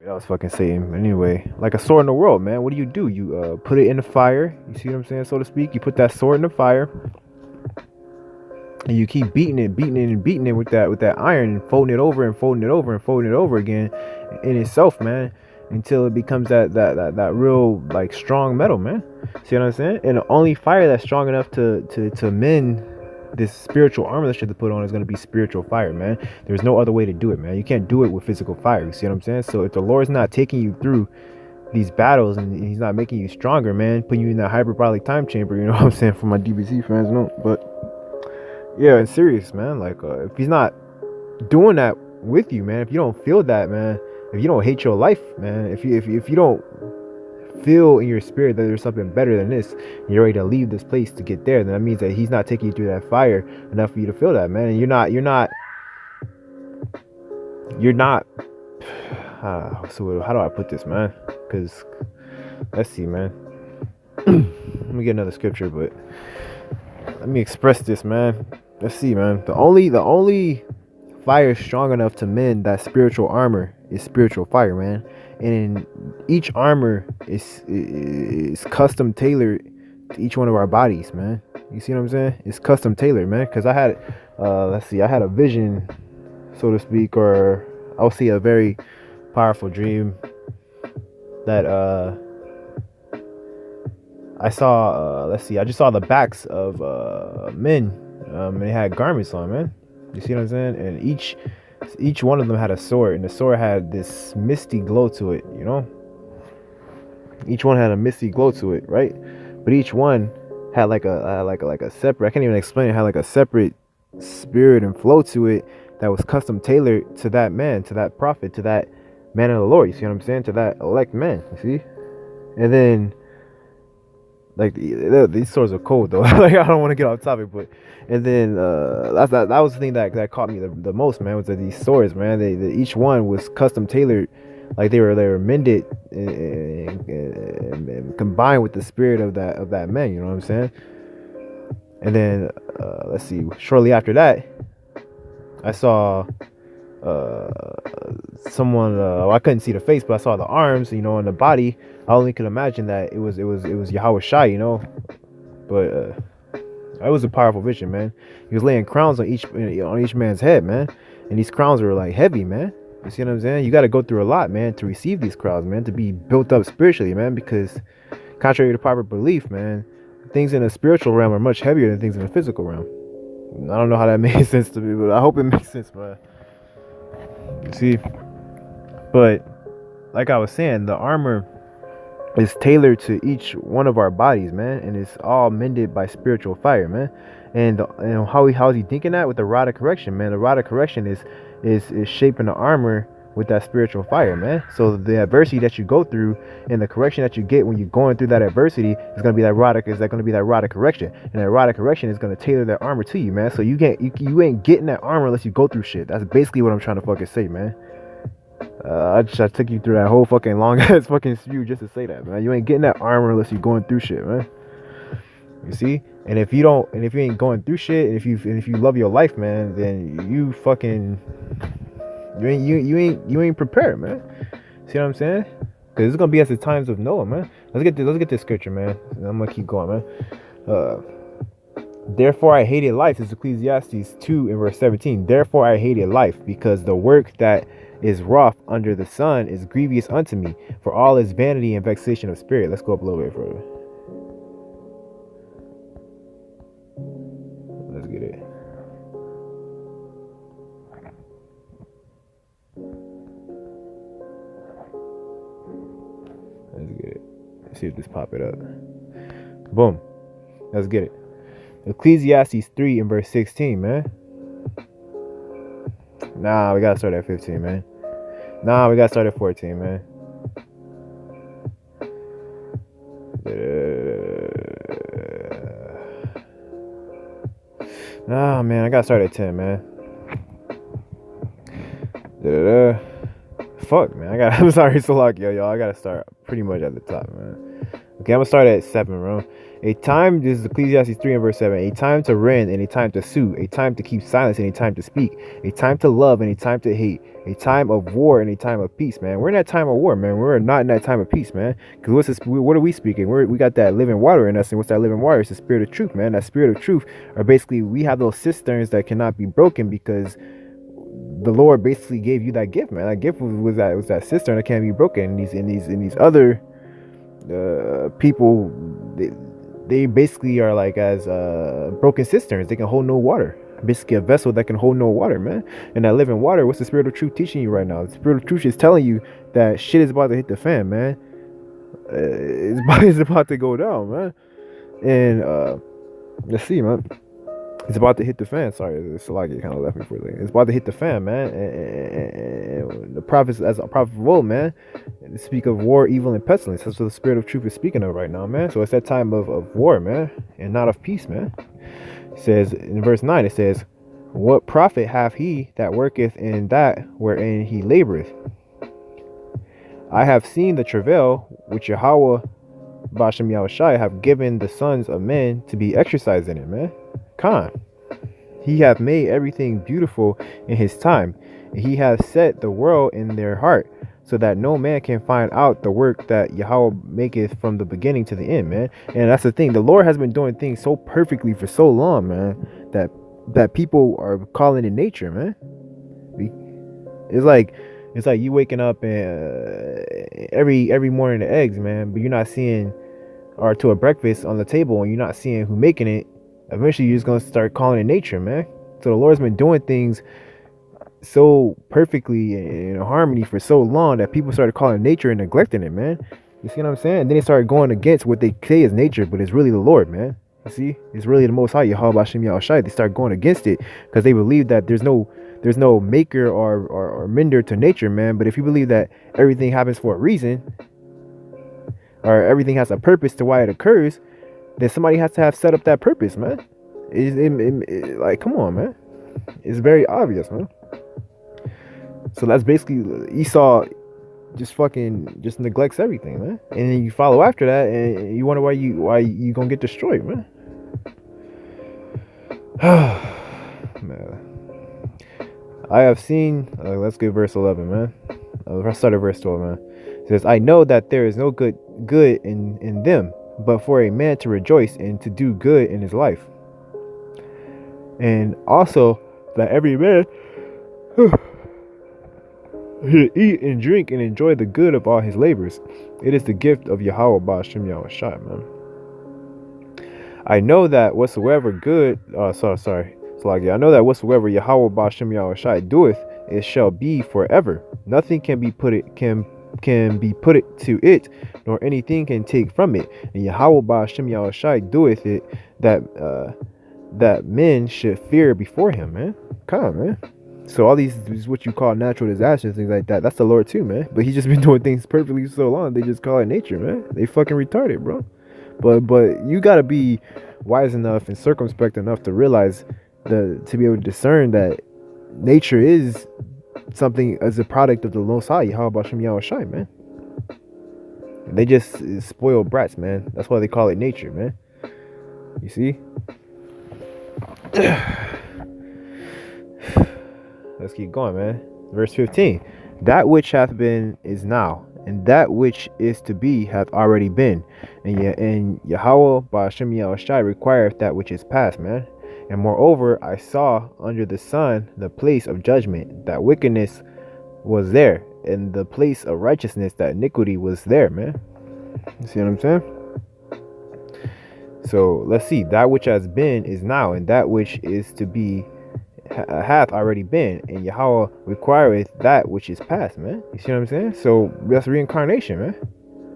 That was fucking Satan. Anyway, like a sword in the world, man. What do? You put it in the fire. You see what I'm saying, so to speak. You put that sword in the fire, and you keep beating it with that iron, and folding it over and folding it over and folding it over again, in itself, man, until it becomes that real like strong metal, man. See what I'm saying? And the only fire that's strong enough to mend this spiritual armor that you have to put on is going to be spiritual fire, man. There's no other way to do it, man. You can't do it with physical fire. You see what I'm saying? So if the Lord's not taking you through these battles and he's not making you stronger, man, putting you in that hyperbolic time chamber, you know what I'm saying, for my DBC fans, no. But yeah, it's serious, man. Like if he's not doing that with you, man, if you don't feel that, man, if you don't hate your life, man, if you don't feel in your spirit that there's something better than this, and you're ready to leave this place to get there, then that means that he's not taking you through that fire enough for you to feel that, man. And you're not so how do I put this, man? Because let's see, man. Let me get another scripture, but let me express this, man. Let's see, man. The only fire strong enough to mend that spiritual armor is spiritual fire, man. And each armor is custom tailored to each one of our bodies, man. You see what I'm saying? It's custom tailored, man. Because I had, let's see, I had a vision, so to speak, or I'll see a very powerful dream that I saw. Let's see, I just saw the backs of men, and they had garments on, man. You see what I'm saying? And each one of them had a sword, and the sword had this misty glow to it, you know. Each one had a misty glow to it, right? But each one had like a separate, I can't even explain it, had like a separate spirit and flow to it that was custom tailored to that man, to that prophet, to that man of the Lord. You see what I'm saying? To that elect man, you see? And then like these swords are cold though. Like I don't want to get off topic, but and then that was the thing that caught me the most, man. Was that these swords, man? They each one was custom tailored, like they were mended and combined with the spirit of that man. You know what I'm saying? And then let's see. Shortly after that, I saw uh someone. I couldn't see the face, but I saw the arms, you know, and the body. I only could imagine that it was YAHAWASHI, you know. But it was a powerful vision, man. He was laying crowns on each man's head, man, and these crowns were like heavy, man. You see what I'm saying? You got to go through a lot, man, to receive these crowns, man, to be built up spiritually, man. Because contrary to popular belief, man, things in the spiritual realm are much heavier than things in the physical realm. I don't know how that made sense to me, but I hope it makes sense, man. You see, but like I was saying, the armor is tailored to each one of our bodies, man, and it's all mended by spiritual fire, man. And how is he thinking that with the rod of correction, man? The rod of correction is shaping the armor with that spiritual fire, man. So the adversity that you go through and the correction that you get when you're going through that adversity is gonna be that rod of correction, and that rod of correction is gonna tailor that armor to you, man. So you ain't getting that armor unless you go through shit. That's basically what I'm trying to fucking say, man. I took you through that whole fucking long ass fucking spew just to say that, man. You ain't getting that armor unless you're going through shit, man. You see? And if you ain't going through shit, and if you love your life, man, then you ain't prepared, man. See what I'm saying? Because it's gonna be as the times of Noah, man. Let's get this scripture, man. I'm gonna keep going, man. Therefore I hated life. This is Ecclesiastes 2 and verse 17. Therefore I hated life, because the work that is rough under the sun is grievous unto me, for all is vanity and vexation of spirit. Let's go up a little bit further. Let's get it. Let's get it. Let's see if this pop it up. Boom. Let's get it. Ecclesiastes 3 and verse 16, man. Nah, we gotta start at 15, man. Nah, we gotta start at 14, man. Nah, man, I gotta start at 10, man. Fuck, man. I'm sorry, so lucky, y'all. I gotta start pretty much at the top, man. Okay, I'm gonna start at 7, bro. A time, this is Ecclesiastes 3 and verse 7. A time to rend and a time to sue. A time to keep silence and a time to speak. A time to love and a time to hate. A time of war and a time of peace, man. We're in that time of war, man. We're not in that time of peace, man. Because what's this? What are we speaking? We got that living water in us, and what's that living water? It's the spirit of truth, man. That spirit of truth, or basically, we have those cisterns that cannot be broken because the Lord basically gave you that gift, man. That gift was that cistern that can't be broken. In these other people, they basically are like as broken cisterns. They can hold no water. Basically a vessel that can hold no water, man. And that living water, what's the spirit of truth teaching you right now? The spirit of truth is telling you that shit is about to hit the fan, man. It's about to go down, man. And let's see, man. It's about to hit the fan. Sorry, it's like it kind of left me for a second. It's about to hit the fan, man. And the prophets, as a prophet of old, man, speak of war, evil, and pestilence. That's what the spirit of truth is speaking of right now, man. So it's that time of war, man, and not of peace, man. It says in verse 9, it says, what profit hath he that worketh in that wherein he laboreth? I have seen the travail which Yahawah Bashem Yahushai have given the sons of men to be exercised in it, man. Khan. He hath made everything beautiful in his time, and he hath set the world in their heart, so that no man can find out the work that Yahweh maketh from the beginning to the end, man. And that's the thing. The Lord has been doing things so perfectly for so long, man, that people are calling it nature, man. It's like you waking up and every morning the eggs, man, but you're not seeing, or to a breakfast on the table, and you're not seeing who making it. Eventually you're just gonna start calling it nature, man. So the Lord's been doing things so perfectly in harmony for so long that people started calling it nature and neglecting it, man. You see what I'm saying? And then they started going against what they say is nature, but it's really the Lord, man. You see, it's really the Most High, YAHAWASHI, YAHAWASHI. They start going against it because they believe that there's no maker or mender to nature, man. But if you believe that everything happens for a reason, or everything has a purpose to why it occurs, then somebody has to have set up that purpose, man. Like, come on, man. It's very obvious, man. So that's basically Esau just neglects everything, man. And then you follow after that, and you wonder why you gonna get destroyed, man. Man, I have seen. Let's get verse 11, man. Let's start at verse 12, man. It says, "I know that there is no good in them, but for a man to rejoice and to do good in his life, and also that every man should eat and drink and enjoy the good of all his labors. It is the gift of Yahawah Bashem Yahushai, man. I know that whatsoever good, I know that whatsoever Yahawah Bashem Yahushai doeth, it shall be forever. Nothing can be put to it, nor anything can take from it. And Yahawah Bashem Yahushai doeth it that men should fear before him, man. Come on, man. So all these what you call natural disasters, things like that, that's the Lord too, man. But he's just been doing things perfectly so long, they just call it nature, man. They fucking retarded, bro. But you gotta be wise enough and circumspect enough to realize to be able to discern that nature is something as a product of the Most High, Yahawah Bashem Yahushai, man. They just spoiled brats, man. That's why they call it nature, man. You see? Let's keep going, man. Verse 15. That which hath been is now, and that which is to be hath already been. And Yahawah Bashem Yahushai requireth that which is past, man. And moreover, I saw under the sun the place of judgment, that wickedness was there, and the place of righteousness, that iniquity was there, man. You see what I'm saying? So let's see. That which has been is now, and that which is to be hath already been, and Yahweh requireth that which is past, man. You see what I'm saying? So that's reincarnation, man.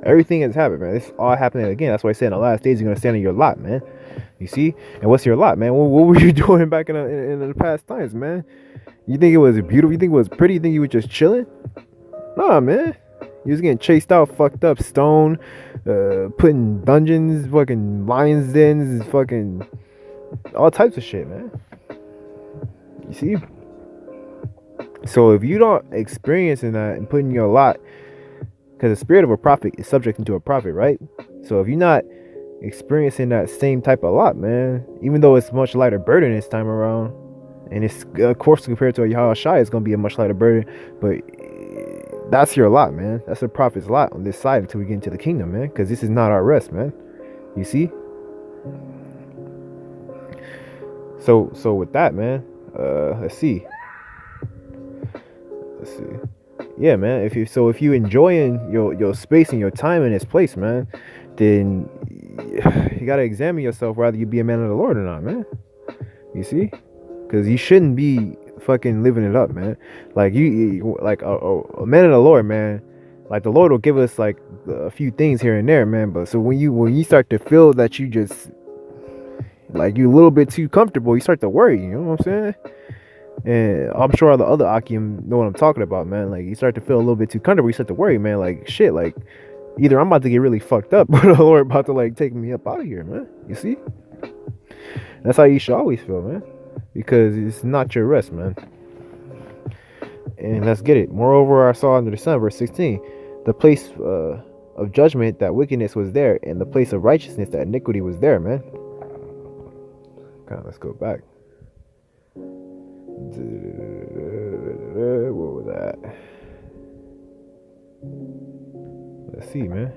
Everything has happened, man. It's all happening again. That's why I said in the last days you're gonna stand in your lot, man. You see? And what's your lot, man? What were you doing back in the past times, man? You think it was beautiful? You think it was pretty? You think you were just chilling? Nah, man. You was getting chased out, fucked up, stoned, put in dungeons, fucking lions dens, fucking all types of shit, man. You see? So if you don't experience in that and put in your lot because the spirit of a prophet is subject into a prophet, right? So if you're not experiencing that same type of lot, man, even though it's much lighter burden this time around, and it's of course compared to a YAHAWASHI, it's gonna be a much lighter burden, but that's your lot, man. That's the prophet's lot on this side until we get into the kingdom, man, because this is not our rest, man. You see? So with that, man, let's see. Yeah, man. If you enjoying your space and your time in this place, man, then you gotta examine yourself whether you be a man of the Lord or not, man. You see? Because you shouldn't be fucking living it up, man. Like you like a man of the Lord, man. Like the Lord will give us like a few things here and there, man. But so when you start to feel that you just like you're a little bit too comfortable, you start to worry. You know what I'm saying? And I'm sure all the other Akim know what I'm talking about, man. Like you start to feel a little bit too comfortable, you start to worry, man. Like shit, like either I'm about to get really fucked up, or the Lord about to like take me up out of here, man. You see? That's how you should always feel, man. Because it's not your rest, man. And let's get it. Moreover, I saw under the sun, verse 16, the place of judgment that wickedness was there, and the place of righteousness that iniquity was there, man. Let's go back. What was that? Let's see, man.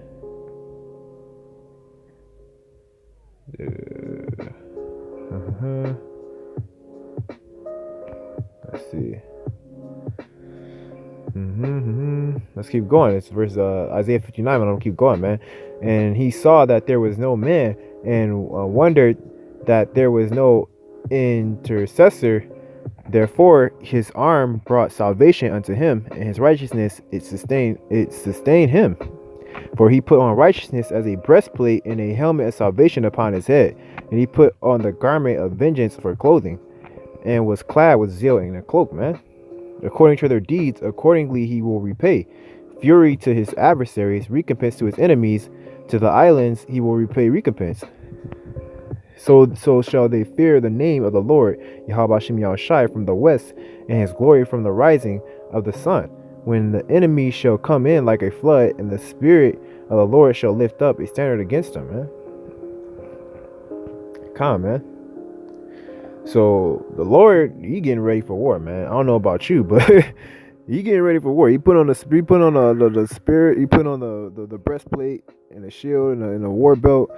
Let's see. Let's keep going. It's verse Isaiah 59. I'm gonna keep going, man. And he saw that there was no man, and wondered that there was no intercessor. Therefore his arm brought salvation unto him, and his righteousness it sustained him. For he put on righteousness as a breastplate, and a helmet of salvation upon his head, and he put on the garment of vengeance for clothing, and was clad with zeal in a cloak, man. According to their deeds, accordingly he will repay. Fury to his adversaries, recompense to his enemies. To the islands he will repay recompense. So shall they fear the name of the Lord, YAHAWASHI, from the west, and his glory from the rising of the sun. When the enemy shall come in like a flood, and the spirit of the Lord shall lift up a standard against them, man. Come, man. So the Lord, he getting ready for war, man. I don't know about you, but he getting ready for war. He put on the spirit, he put on the breastplate and the shield and the war belt.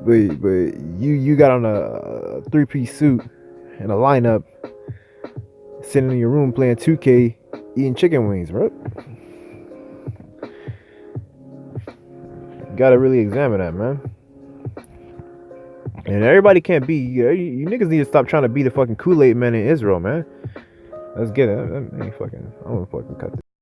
But you got on a 3-piece suit and a lineup, sitting in your room playing 2K, eating chicken wings, bro. You gotta really examine that, man. And everybody can't be. You niggas need to stop trying to be the fucking Kool-Aid man in Israel, man. Let's get it. I'm gonna fucking cut this.